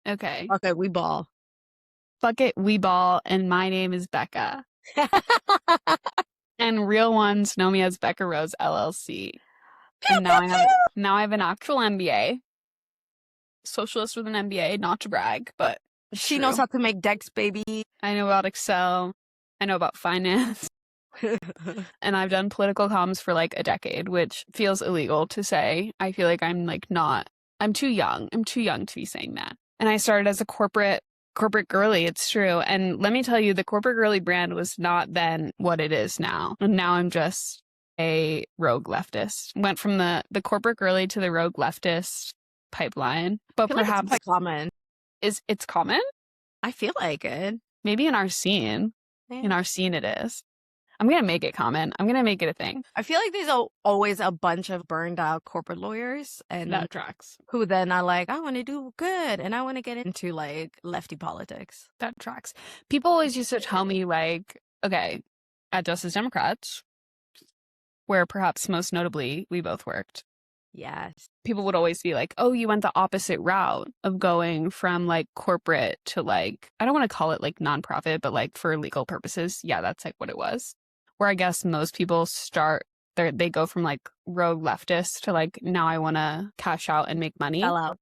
Okay. Okay, we ball. Fuck it, we ball, and my name is Becca. And real ones know me as Becca Rose LLC. And now I have an actual MBA. Socialist with an MBA, not to brag, but it's She true. knows how to make decks, baby. I know about Excel. I know about finance. And I've done political comms for like a decade, which feels illegal to say. I feel like I'm like not, I'm too young. I'm too young to be saying that. And I started as a corporate girly. It's true. And let me tell you, the corporate girly brand was not then what it is now. And now I'm just a rogue leftist. Went from the corporate girly to the rogue leftist pipeline. But I feel like perhaps it's quite common. it's common? I feel like it. Maybe in our scene. Yeah. In our scene it is. I'm going to make it common. I'm going to make it a thing. I feel like there's always a bunch of burned out corporate lawyers and That tracks. who then are like, I want to do good and I want to get into like lefty politics. That tracks. People always used to tell me like, okay, at Justice Democrats, where perhaps most notably we both worked, Yes. people would always be like, oh, you went the opposite route of going from like corporate to like, I don't want to call it like nonprofit, but like for legal purposes, yeah, that's like what it was. Where I guess most people they go from like rogue leftist to like, now I want to cash out and make money. Sell out.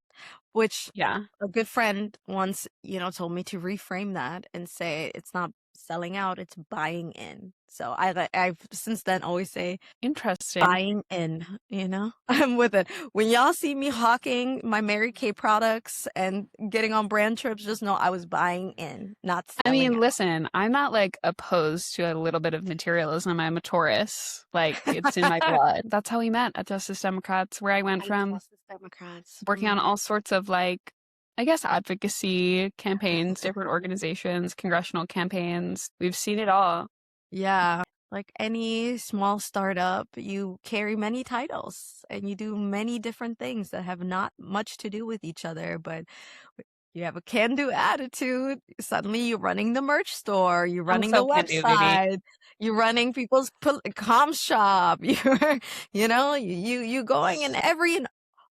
Which Yeah. a good friend once, told me to reframe that and say it's not selling out, it's buying in. So I've since then always say Interesting. buying in, I'm with it. When y'all see me hawking my Mary Kay products and getting on brand trips, just know I was buying in, not selling out. Listen, I'm not like opposed to a little bit of materialism. I'm a Taurus. Like it's in my blood. That's how we met at Justice Democrats, where I went from Justice Democrats. working on all sorts of like, I guess, advocacy campaigns, different organizations, congressional campaigns. We've seen it all. Yeah. Like any small startup, you carry many titles and you do many different things that have not much to do with each other, but you have a can-do attitude. Suddenly you're running the merch store, you're running the website, you're running people's comm shop, you going in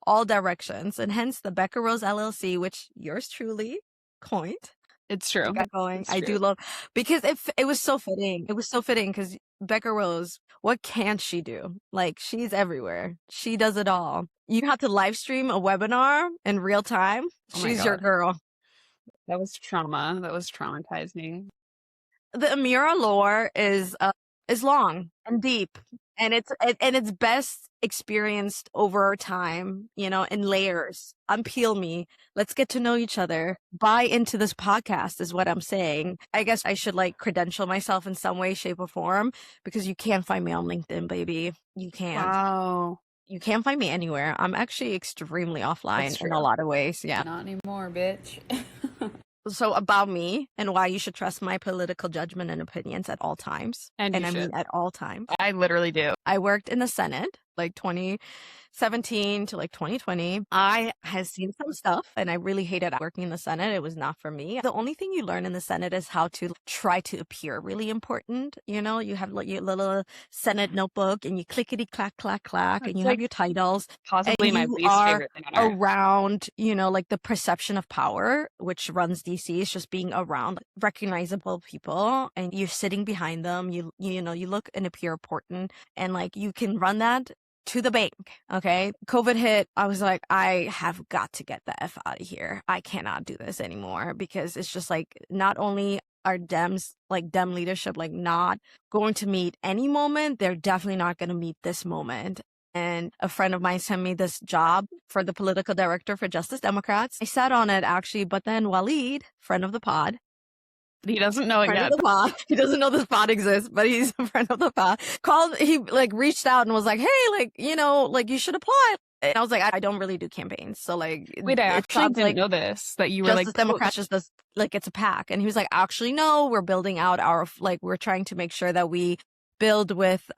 all directions, and hence the Becca Rose LLC, which yours truly coined. It's true. Got going. I do love, because it was so fitting. It was so fitting because Becca Rose, what can't she do? Like, she's everywhere. She does it all. You have to live stream a webinar in real time. She's your girl. That was trauma. That was traumatizing. The Amira lore is long and deep, and it's best experienced over time, in layers. Unpeel me. Let's get to know each other. Buy into this podcast is what I'm saying. I guess I should like credential myself in some way, shape, or form, because you can't find me on LinkedIn, baby. You can't. Wow. You can't find me anywhere. I'm actually extremely offline in a lot of ways. Yeah. Not anymore, bitch. So about me and why you should trust my political judgment and opinions at all times. And I mean at all times. I literally do. I worked in the Senate like 2017 to like 2020. I had seen some stuff and I really hated working in the Senate. It was not for me. The only thing you learn in the Senate is how to try to appear really important. You have like your little Senate notebook and you clickety clack, clack, clack, and you have your titles. Possibly my least favorite thing on earth. Around, like the perception of power, which runs DC, is just being around recognizable people and you're sitting behind them. You look and appear important, and like you can run that to the bank. Okay. COVID hit. I was like, I have got to get the F out of here. I cannot do this anymore, because it's just like, not only are Dems, like Dem leadership, like not going to meet any moment, they're definitely not going to meet this moment. And a friend of mine sent me this job for the political director for Justice Democrats. I sat on it actually, but then Waleed, friend of the pod, he doesn't know it yet. He doesn't know this pod exists, but he's a friend of the pod. He like reached out and was like, hey, like, you should apply. And I was like, I don't really do campaigns. So like, wait, I actually didn't know this, that you were Justice like Democrats just does, like, it's a pack. And he was like, actually, no, we're building out we're trying to make sure that we build with,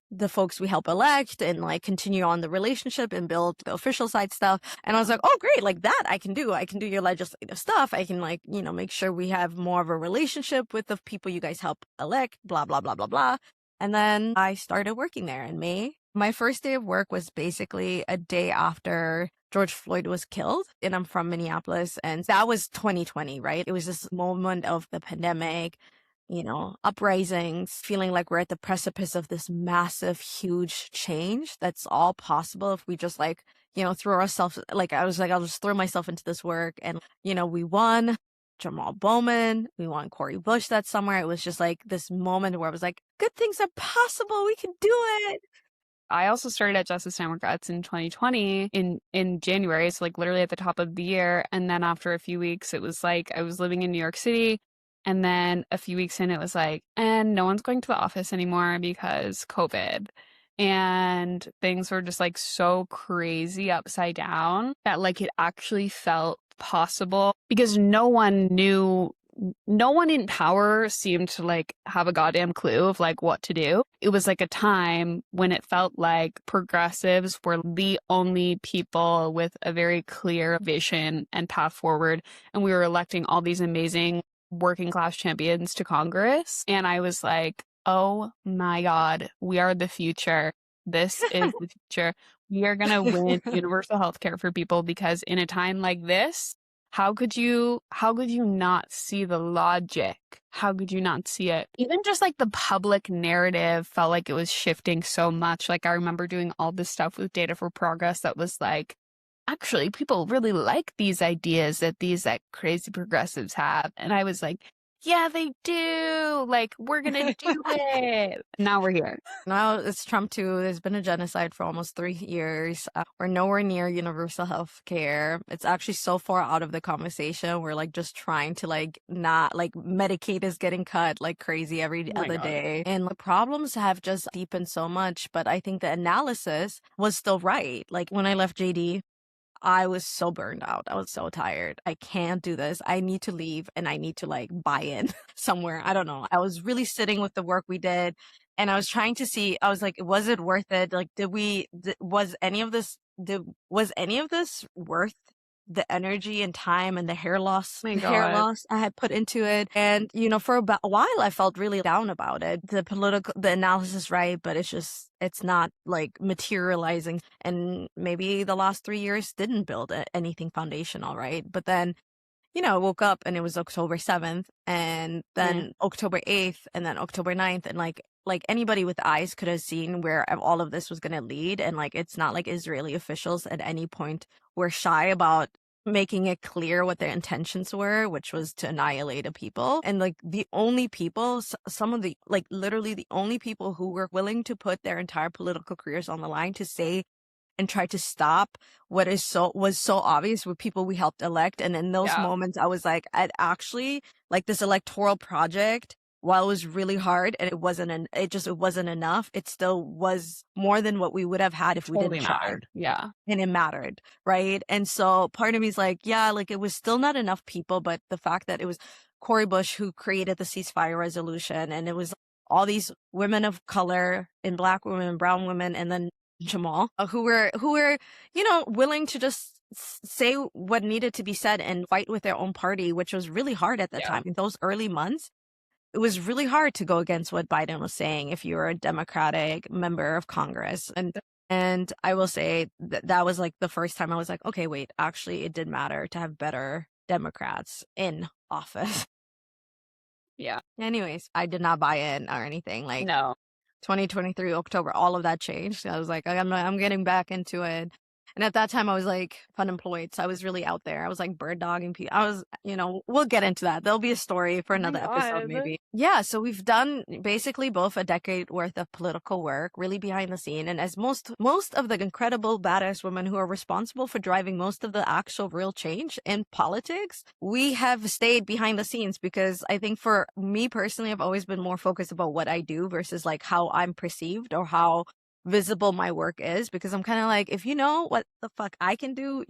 the folks we help elect and like continue on the relationship and build the official side stuff. And I was like, oh great, like that I can do your legislative stuff. I can like, make sure we have more of a relationship with the people you guys help elect, blah, blah, blah, blah, blah. And then I started working there in May. My first day of work was basically a day after George Floyd was killed, and I'm from Minneapolis, and that was 2020, right? It was this moment of the pandemic, uprisings, feeling like we're at the precipice of this massive, huge change that's all possible if we just throw ourselves, like I was like, I'll just throw myself into this work. And, we won Jamal Bowman, we won Cori Bush that summer. It was just like this moment where I was like, good things are possible. We can do it. I also started at Justice Democrats in 2020 in January, so like literally at the top of the year. And then after a few weeks, it was like I was living in New York City. And then a few weeks in, it was like, and no one's going to the office anymore because COVID. And things were just like so crazy upside down that like it actually felt possible because no one in power seemed to like have a goddamn clue of like what to do. It was like a time when it felt like progressives were the only people with a very clear vision and path forward. And we were electing all these amazing working class champions to Congress. And I was like, oh my God, we are the future. This is the future. We are going to win universal health care for people because in a time like this, how could you not see the logic? How could you not see it? Even just like the public narrative felt like it was shifting so much. Like I remember doing all this stuff with Data for Progress that was like, actually, people really like these ideas that these like crazy progressives have. And I was like, yeah, they do. Like, we're going to do it. Now we're here. Now it's Trump too. There's been a genocide for almost 3 years. We're nowhere near universal health care. It's actually so far out of the conversation. We're like just trying to like not like Medicaid is getting cut like crazy every other day. And the problems have just deepened so much. But I think the analysis was still right. Like when I left JD, I was so burned out. I was so tired. I can't do this. I need to leave and I need to like buy in somewhere. I don't know. I was really sitting with the work we did and I was trying to see, I was like, was it worth it? Like, was any of this worth the energy and time and the hair loss I had put into it? And, for about a while, I felt really down about it. The analysis, right? But it's not like materializing. And maybe the last 3 years didn't build anything foundational, right? But then, I woke up and it was October 7th and then October 8th and then October 9th. And like anybody with eyes could have seen where all of this was going to lead. And like, it's not like Israeli officials at any point were shy about making it clear what their intentions were, which was to annihilate a people. And like the only people, some of the, like literally the only people who were willing to put their entire political careers on the line to say and try to stop what was so obvious with people we helped elect. And in those moments, I was like, I'd actually like this electoral project, while it was really hard and it wasn't enough, it still was more than what we would have had if we didn't try. Yeah. And it mattered, right? And so part of me is like, yeah, like it was still not enough people, but the fact that it was Cori Bush who created the ceasefire resolution and it was all these women of color and Black women, brown women, and then Jamal, who were, willing to just say what needed to be said and fight with their own party, which was really hard at the time. In those early months, it was really hard to go against what Biden was saying if you were a Democratic member of Congress. And I will say that was like the first time I was like, okay, wait, actually, it did matter to have better Democrats in office. Yeah. Anyways, I did not buy in or anything. Like, no. 2023 October, all of that changed. I was like, I'm getting back into it. And at that time I was like unemployed. So I was really out there. I was like bird dogging people. I was, we'll get into that. There'll be a story for another episode maybe. Yeah. So we've done basically both a decade worth of political work, really behind the scene. And as most of the incredible badass women who are responsible for driving most of the actual real change in politics, we have stayed behind the scenes because I think for me personally, I've always been more focused about what I do versus like how I'm perceived or how visible my work is, because I'm kind of like, if you know what the fuck I can do,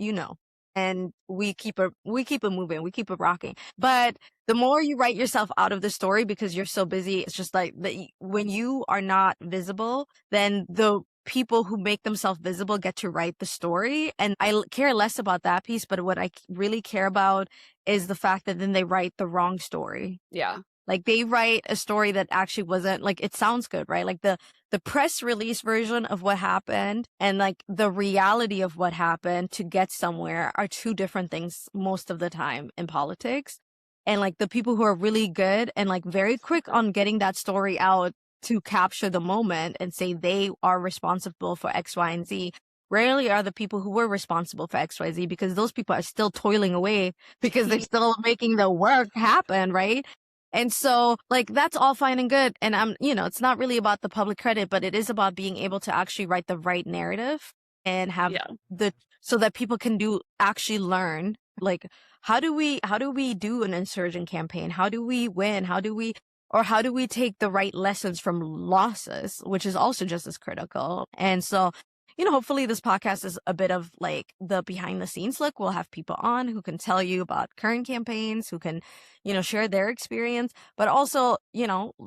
and we keep it moving, we keep it rocking. But the more you write yourself out of the story because you're so busy, it's just like when you are not visible, then the people who make themselves visible get to write the story. And I care less about that piece, but what I really care about is the fact that then they write the wrong story. Yeah. Like they write a story that actually wasn't like, it sounds good, right? Like the press release version of what happened and like the reality of what happened to get somewhere are two different things most of the time in politics. And like the people who are really good and like very quick on getting that story out to capture the moment and say they are responsible for X, Y, and Z rarely are the people who were responsible for XYZ, because those people are still toiling away because they're still making the work happen, right? And so like that's all fine and good. And it's not really about the public credit, but it is about being able to actually write the right narrative and have Yeah. so that people can actually learn, like how do we do an insurgent campaign? How do we win? How do we take the right lessons from losses, which is also just as critical. And so hopefully this podcast is a bit of like the behind the scenes look. We'll have people on who can tell you about current campaigns, who can, share their experience. But also,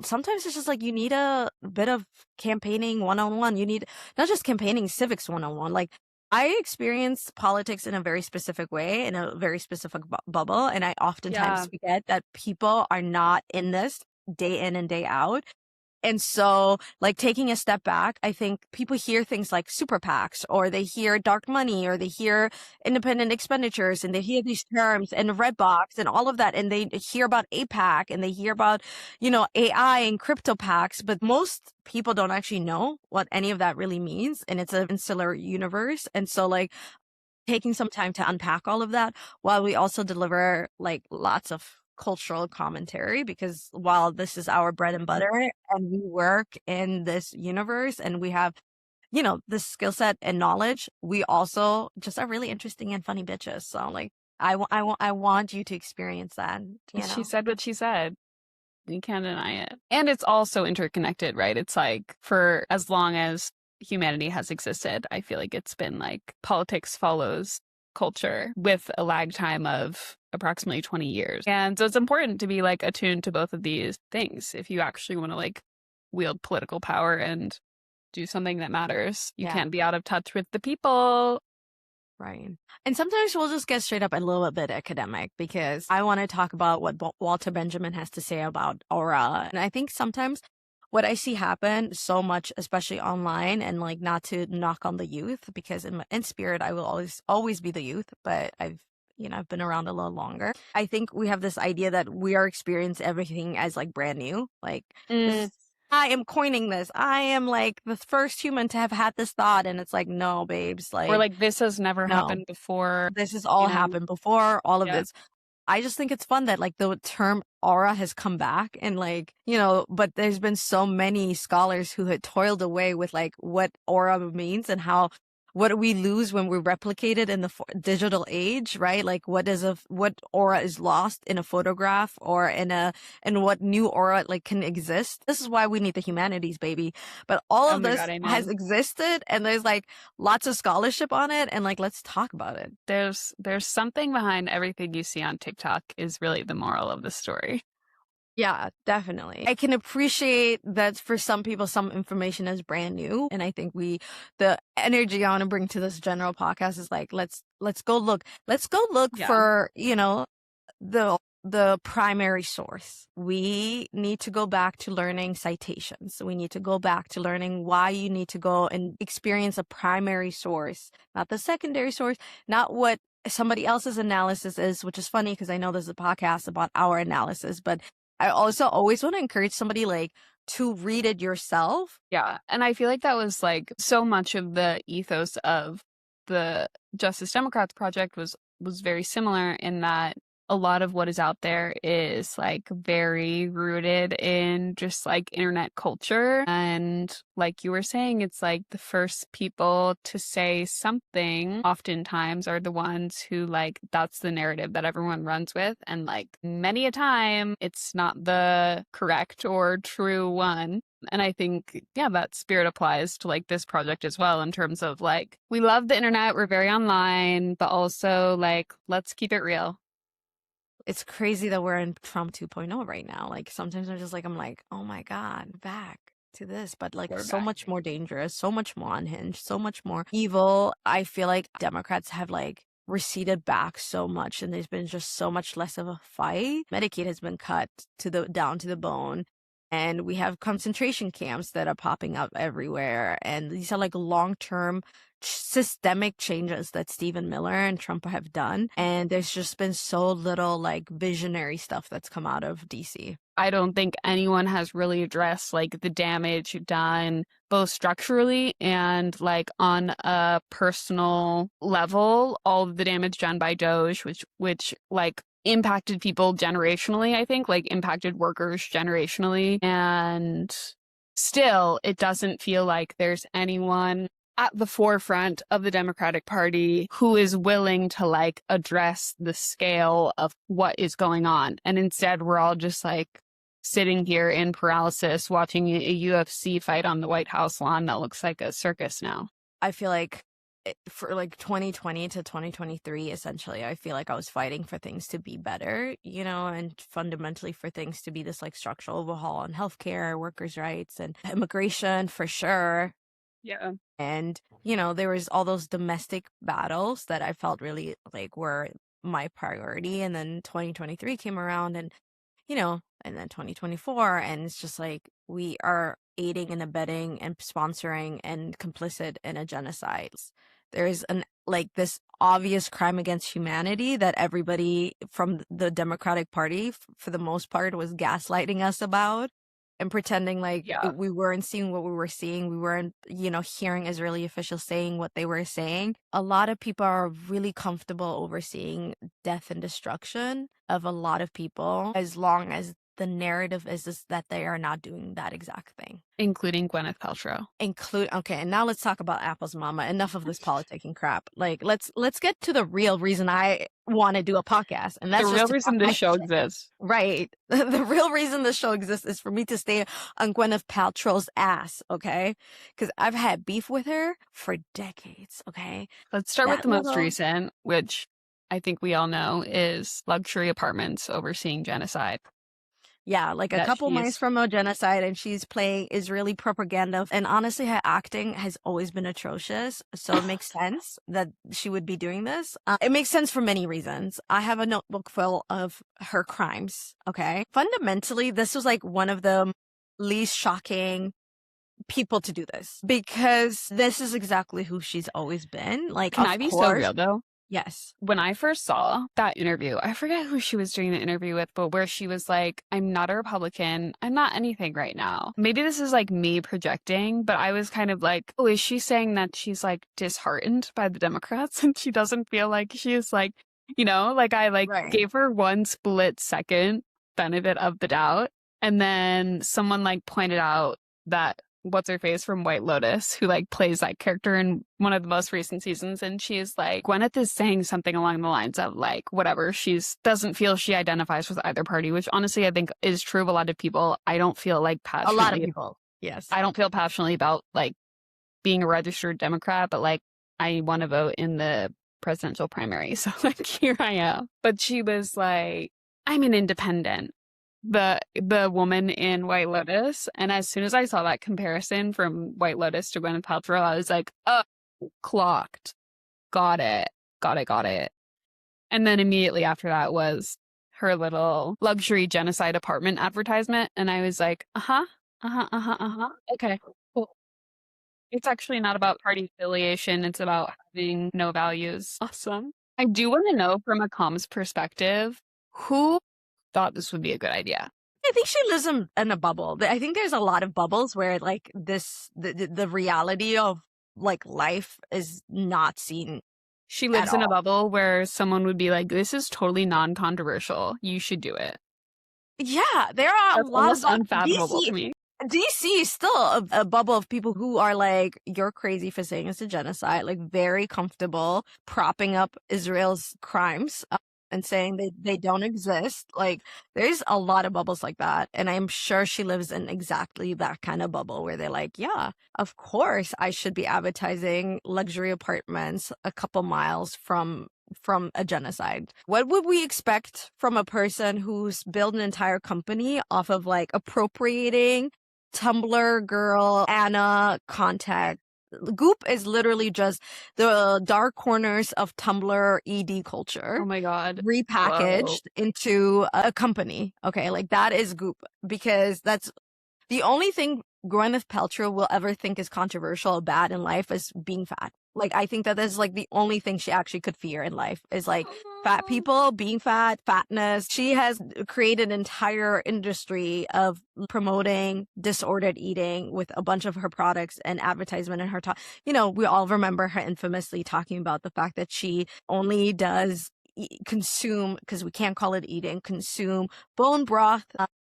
sometimes it's just like you need a bit of campaigning 101. You need not just campaigning, civics 101. Like I experience politics in a very specific way, in a very specific bubble. And I oftentimes forget that people are not in this day in and day out. And so, like, taking a step back, I think people hear things like super PACs, or they hear dark money, or they hear independent expenditures, and they hear these terms and red box and all of that. And they hear about APAC and they hear about, AI and crypto PACs. But most people don't actually know what any of that really means. And it's an insular universe. And so, like, taking some time to unpack all of that while we also deliver like lots of cultural commentary, because while this is our bread and butter and we work in this universe and we have this skill set and knowledge, we also just are really interesting and funny bitches. So like I want you to experience that. She said what she said. You can't deny it. And it's also interconnected, right? It's like for as long as humanity has existed, I feel like it's been like politics follows culture with a lag time of approximately 20 years. And so it's important to be like attuned to both of these things if you actually want to like wield political power and do something that matters. You can't be out of touch with the people. Right. And sometimes we'll just get straight up a little bit academic, because I want to talk about what Walter Benjamin has to say about aura. And I think sometimes what I see happen so much, especially online, and like not to knock on the youth, because in spirit, I will always be the youth, but I've been around a little longer. I think we have this idea that we are experiencing everything as like brand new. Like I am coining this. I am like the first human to have had this thought. And it's like, no, babes. Like, or like this has never happened before. This has all happened before, all of this. I just think it's fun that like the term aura has come back, and like, but there's been so many scholars who had toiled away with like what aura means and what do we lose when we replicate it in the digital age, right? Like what aura is lost in a photograph, or and what new aura like can exist. This is why we need the humanities, baby. But all of this has existed, and there's like lots of scholarship on it, and like let's talk about it. There's something behind everything you see on TikTok is really the moral of the story. Yeah, definitely. I can appreciate that for some people, some information is brand new. And I think the energy I want to bring to this general podcast is like, let's go look. Let's go look for, the primary source. We need to go back to learning citations. We need to go back to learning why you need to go and experience a primary source, not the secondary source, not what somebody else's analysis is, which is funny because I know there's a podcast about our analysis, but I also always want to encourage somebody like to read it yourself. Yeah. And I feel like that was like so much of the ethos of the Justice Democrats project was very similar, in that a lot of what is out there is like very rooted in just like internet culture. And like you were saying, it's like the first people to say something oftentimes are the ones who like, that's the narrative that everyone runs with. And like many a time it's not the correct or true one. And I think, that spirit applies to like this project as well, in terms of like, we love the internet, we're very online, but also like, let's keep it real. It's crazy that we're in Trump 2.0 right now. Like sometimes I'm like, oh my God, back to this, but like we're so back. Much more dangerous, so much more unhinged, so much more evil. I feel like Democrats have like receded back so much, and there's been just so much less of a fight. Medicaid has been cut down to the bone. And we have concentration camps that are popping up everywhere. And these are like long-term systemic changes that Stephen Miller and Trump have done. And there's just been so little like visionary stuff that's come out of DC. I don't think anyone has really addressed like the damage done both structurally and like on a personal level, all of the damage done by Doge, which like impacted people generationally, I think, like impacted workers generationally. And still, it doesn't feel like there's anyone at the forefront of the Democratic Party who is willing to like address the scale of what is going on. And instead, we're all just like sitting here in paralysis watching a UFC fight on the White House lawn that looks like a circus now. I feel like for like 2020 to 2023, essentially, I feel like I was fighting for things to be better, and fundamentally for things to be this like structural overhaul on healthcare, workers' rights, and immigration for sure. Yeah. And, there was all those domestic battles that I felt really like were my priority. And then 2023 came around and then 2024. And it's just like we are aiding and abetting and sponsoring and complicit in a genocide. There is this obvious crime against humanity that everybody from the Democratic Party, for the most part, was gaslighting us about and pretending like we weren't seeing what we were seeing. We weren't, hearing Israeli officials saying what they were saying. A lot of people are really comfortable overseeing death and destruction of a lot of people as long as the narrative is that they are not doing that exact thing. Including Gwyneth Paltrow. Okay, and now let's talk about Apple's mama. Enough of this politicking crap. Like, let's get to the real reason I want to do a podcast. And that's the real reason this show exists. Right. The real reason the show exists is for me to stay on Gwyneth Paltrow's ass, okay? Because I've had beef with her for decades, okay? Let's start with the most recent, which I think we all know is luxury apartments overseeing genocide. Yeah, like a couple months from a genocide, and she's playing Israeli propaganda. And honestly, her acting has always been atrocious. So it makes sense that she would be doing this. It makes sense for many reasons. I have a notebook full of her crimes, okay? Fundamentally, this was like one of the least shocking people to do this because this is exactly who she's always been. Like, can I be so real though? Yes. When I first saw that interview, I forget who she was doing the interview with, but where she was like, I'm not a Republican. I'm not anything right now. Maybe this is like me projecting, but I was kind of like, oh, is she saying that she's like disheartened by the Democrats and she doesn't feel like she's like, I gave her one split second benefit of the doubt. And then someone like pointed out that what's her face from White Lotus, who like plays that character in one of the most recent seasons, and she's like, Gwyneth is saying something along the lines of like, whatever, doesn't feel she identifies with either party, which honestly I think is true of a lot of people. I don't feel like passionately. A lot of people, yes. I don't feel passionately about like being a registered Democrat, but like I want to vote in the presidential primary, so like here I am. But she was like, I'm an independent. The woman in White Lotus, and as soon as I saw that comparison from White Lotus to Gwyneth Paltrow, I was like, oh, clocked. Got it. And then immediately after that was her little luxury genocide apartment advertisement, and I was like, okay, cool. It's actually not about party affiliation, it's about having no values. Awesome. I do want to know from a comms perspective, who thought this would be a good idea? I think she lives in a bubble. I think there's a lot of bubbles where like the reality of like life is not seen. She lives in a bubble where someone would be like, this is totally non-controversial. You should do it. Yeah, there are That's a lot almost of unfathomable to me. DC is still a bubble of people who are like, you're crazy for saying it's a genocide, like very comfortable propping up Israel's crimes. And saying they don't exist. Like, there's a lot of bubbles like that. And I'm sure she lives in exactly that kind of bubble where they're like, yeah, of course I should be advertising luxury apartments a couple miles from a genocide. What would we expect from a person who's built an entire company off of like appropriating Tumblr girl Anna contact Goop is literally just the dark corners of Tumblr ED culture Oh my God. Whoa. repackaged into a company. Okay, like that is Goop, because that's the only thing Gwyneth Paltrow will ever think is controversial or bad in life is being fat. Like, I think that is like the only thing she actually could fear in life is like fat people, being fat, fatness. She has created an entire industry of promoting disordered eating with a bunch of her products and advertisement in her talk. You know, we all remember her infamously talking about the fact that she only does consume, because we can't call it eating, consume bone broth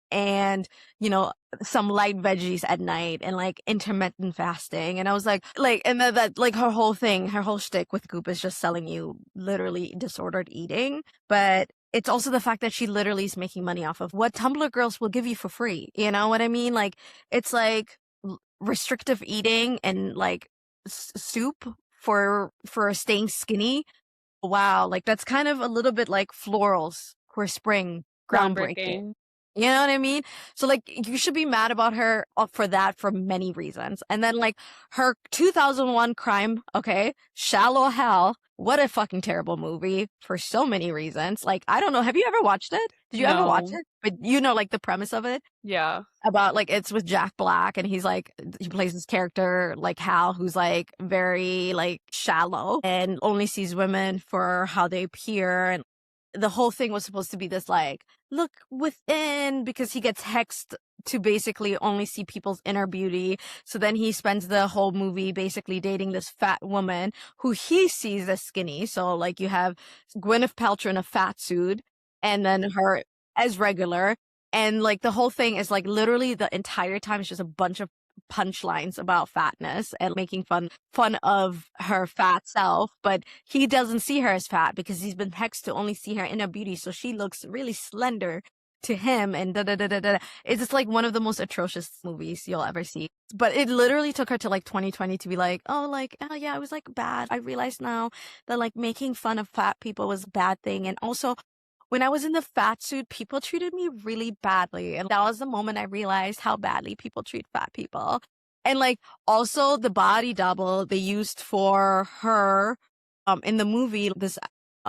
and, you know, some light veggies at night and like intermittent fasting. And I was like, and that like her whole thing, her whole shtick with Goop is just selling you literally disordered eating. But it's also the fact that she literally is making money off of what Tumblr girls will give you for free. You know what I mean? Like, it's like restrictive eating and like soup for staying skinny. Wow, like that's kind of a little bit like florals for spring, groundbreaking. Groundbreaking. You know what I mean? So like you should be mad about her for that for many reasons. And then like her 2001 crime, okay, Shallow Hell. What a fucking terrible movie for so many reasons. Like, I don't know. Have you ever watched it? Did you ever watch No. it? But you know, like the premise of it Yeah. about like it's with Jack Black, and he's like he plays this character like Hal, who's like very like shallow and only sees women for how they appear. And the whole thing was supposed to be this like look within, because he gets hexed to basically only see people's inner beauty. So then he spends the whole movie basically dating this fat woman who he sees as skinny. So like you have Gwyneth Paltrow in a fat suit and then her as regular. And like the whole thing is like literally the entire time is just a bunch of punchlines about fatness and making fun of her fat self, but he doesn't see her as fat because he's been hexed to only see her inner beauty, so she looks really slender to him, and da da da da da. It's just like one of the most atrocious movies you'll ever see. But it literally took her to like 2020 to be like, oh, like, oh yeah, it was like bad. I realize now that like making fun of fat people was a bad thing. And also when I was in the fat suit, people treated me really badly. And that was the moment I realized how badly people treat fat people. And like also the body double they used for her in the movie, this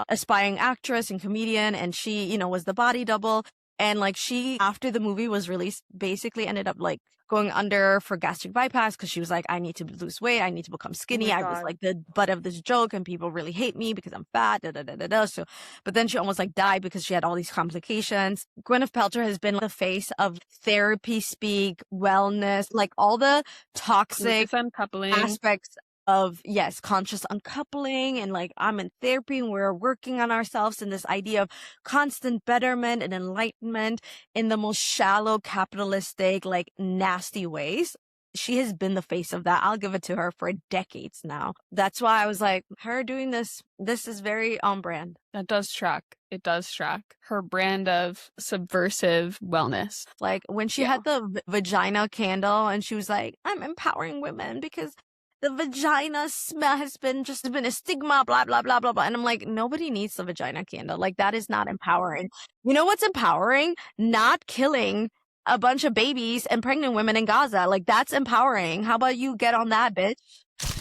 aspiring actress and comedian, and she, you know, was the body double. And like she, after the movie was released, basically ended up like going under for gastric bypass because she was like, I need to lose weight. I need to become skinny. I was like the butt of this joke and people really hate me because I'm fat. Da, da, da, da, da. So, but then she almost like died because she had all these complications. Gwyneth Paltrow has been the face of therapy speak, wellness, like all the toxic uncoupling aspects of, yes, conscious uncoupling, and like I'm in therapy and we're working on ourselves, and this idea of constant betterment and enlightenment in the most shallow, capitalistic, like nasty ways. She has been the face of that. I'll give it to her for decades now. That's why I was like, her doing this is very on brand. That does track. It does track her brand of subversive wellness. Like when she had the vagina candle and she was like, I'm empowering women because the vagina smell has been a stigma, blah, blah, blah, blah, blah. And I'm like, nobody needs the vagina candle. Like, that is not empowering. You know what's empowering? Not killing a bunch of babies and pregnant women in Gaza. Like, that's empowering. How about you get on that, bitch?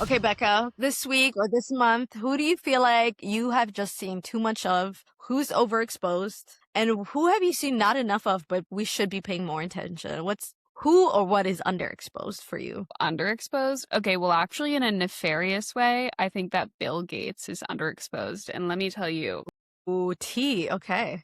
Okay, Becca, this week or this month, who do you feel like you have just seen too much of? Who's overexposed? And who have you seen not enough of, but we should be paying more attention? Who or what is underexposed for you? Underexposed? Okay, well, actually, in a nefarious way, I think that Bill Gates is underexposed. And let me tell you. Ooh, tea. Okay.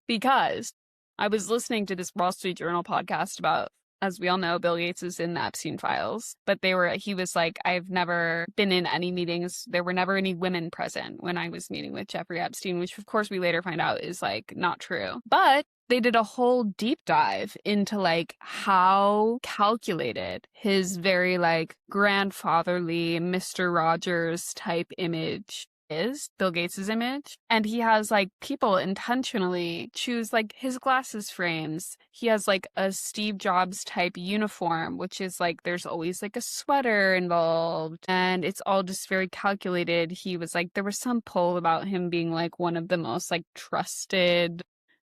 Because I was listening to this Wall Street Journal podcast about, as we all know, Bill Gates is in the Epstein files. But he was like, I've never been in any meetings. There were never any women present when I was meeting with Jeffrey Epstein, which of course we later find out is like not true. But they did a whole deep dive into like how calculated his very like grandfatherly Mr. Rogers type image is, Bill Gates's image. And he has like people intentionally choose like his glasses frames. He has like a Steve Jobs type uniform, which is like there's always like a sweater involved, and it's all just very calculated. He was like, there was some poll about him being like one of the most like trusted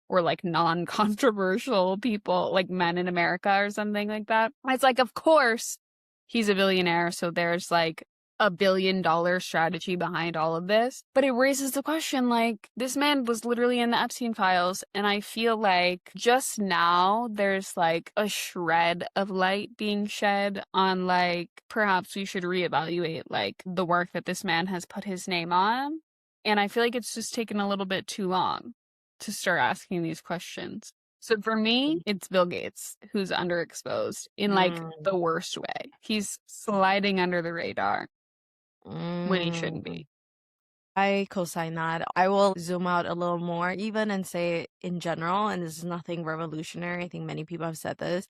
or like non-controversial people, like men in America or something like that. It's like, of course, he's a billionaire, so there's like a $1 billion strategy behind all of this. But it raises the question, like, this man was literally in the Epstein files, and I feel like just now there's like a shred of light being shed on like perhaps we should reevaluate like the work that this man has put his name on. And I feel like it's just taken a little bit too long to start asking these questions. So for me, it's Bill Gates who's underexposed in like the worst way. He's sliding under the radar when he shouldn't be. I co-sign that. I will zoom out a little more even and say in general, and this is nothing revolutionary. I think many people have said this.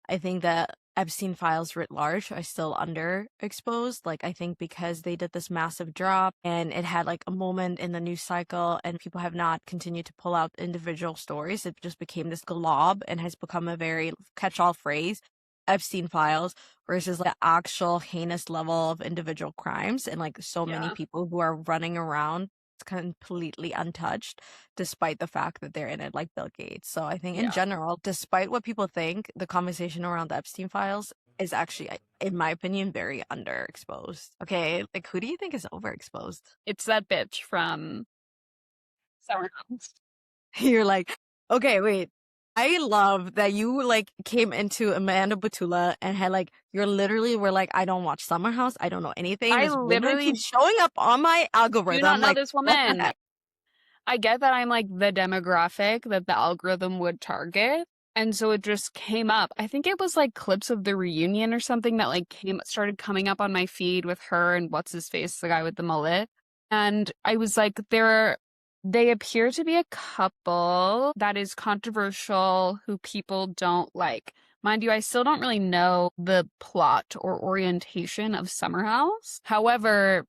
I think that Epstein files writ large are still underexposed. Like, I think because they did this massive drop and it had like a moment in the news cycle and people have not continued to pull out individual stories, it just became this glob and has become a very catch-all phrase. Epstein files versus like the actual heinous level of individual crimes and like so many people who are running around completely untouched despite the fact that they're in it, like Bill Gates. So I think in general, despite what people think, the conversation around the Epstein files is actually, in my opinion, very underexposed. Okay, like who do you think is overexposed? It's that bitch from Summer House. You're like, okay, wait. I love that you like came into Amanda Batula and had like you're literally were like, I don't watch Summer House, I don't know anything. I This woman literally keeps showing up on my algorithm. do not know like, this woman. I get that I'm like the demographic that the algorithm would target. And so it just came up. I think it was like clips of the reunion or something that like started coming up on my feed with her and what's his face, the guy with the mullet. And I was like, they appear to be a couple that is controversial who people don't like. Mind you, I still don't really know the plot or orientation of Summer House. However,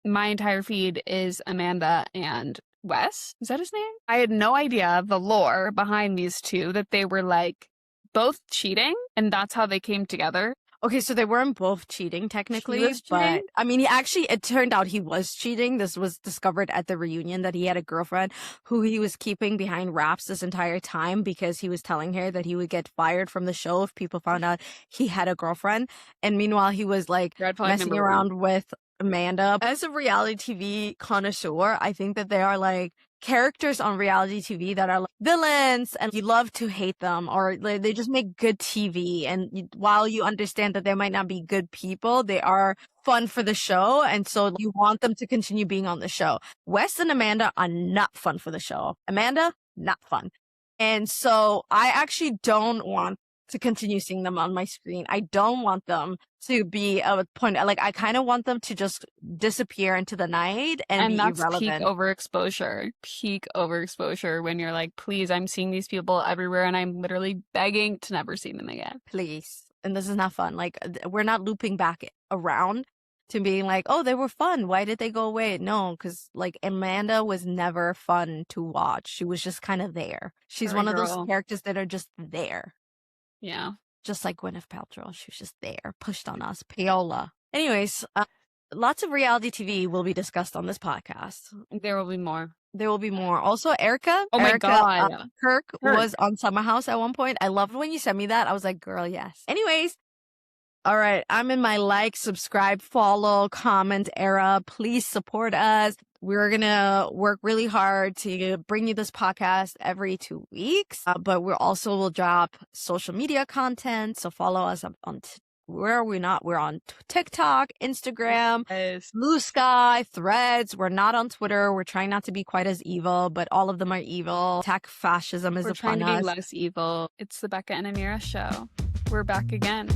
my entire feed is Amanda and Wes. Is that his name? I had no idea the lore behind these two, that they were like both cheating and that's how they came together. Okay, so they weren't both cheating technically, He was cheating? but I mean, it turned out he was cheating. This was discovered at the reunion that he had a girlfriend who he was keeping behind wraps this entire time because he was telling her that he would get fired from the show if people found out he had a girlfriend. And meanwhile, he was like messing around with Amanda. As a reality TV connoisseur, I think that they are like characters on reality TV that are like villains and you love to hate them, or like, they just make good TV. And while you understand that they might not be good people, they are fun for the show. And so you want them to continue being on the show. Wes and Amanda are not fun for the show. Amanda, not fun. And so I actually don't want to continue seeing them on my screen. I don't want them to be a point. Like, I kind of want them to just disappear into the night and be that's irrelevant. Peak overexposure when you're like, please, I'm seeing these people everywhere and I'm literally begging to never see them again. Please. And this is not fun. Like, we're not looping back around to being like, oh, they were fun. Why did they go away? No, because like Amanda was never fun to watch. She was just kind of there. She's one of those characters that are just there. Yeah. Just like Gwyneth Paltrow. She was just there, pushed on us. Paola. Anyways, lots of reality TV will be discussed on this podcast. There will be more. There will be more. Also, Erica. Oh my God. Kirk was on Summer House at one point. I loved when you sent me that. I was like, girl, yes. Anyways. All right. I'm in my like, subscribe, follow, comment era. Please support us. We're going to work really hard to bring you this podcast every 2 weeks, but we also will drop social media content. So follow us on where are we not? We're on TikTok, Instagram, Blue Sky, Threads. We're not on Twitter. We're trying not to be quite as evil, but all of them are evil. Tech fascism is upon us. We're trying to be less evil. It's the Becca and Amira show. We're back again.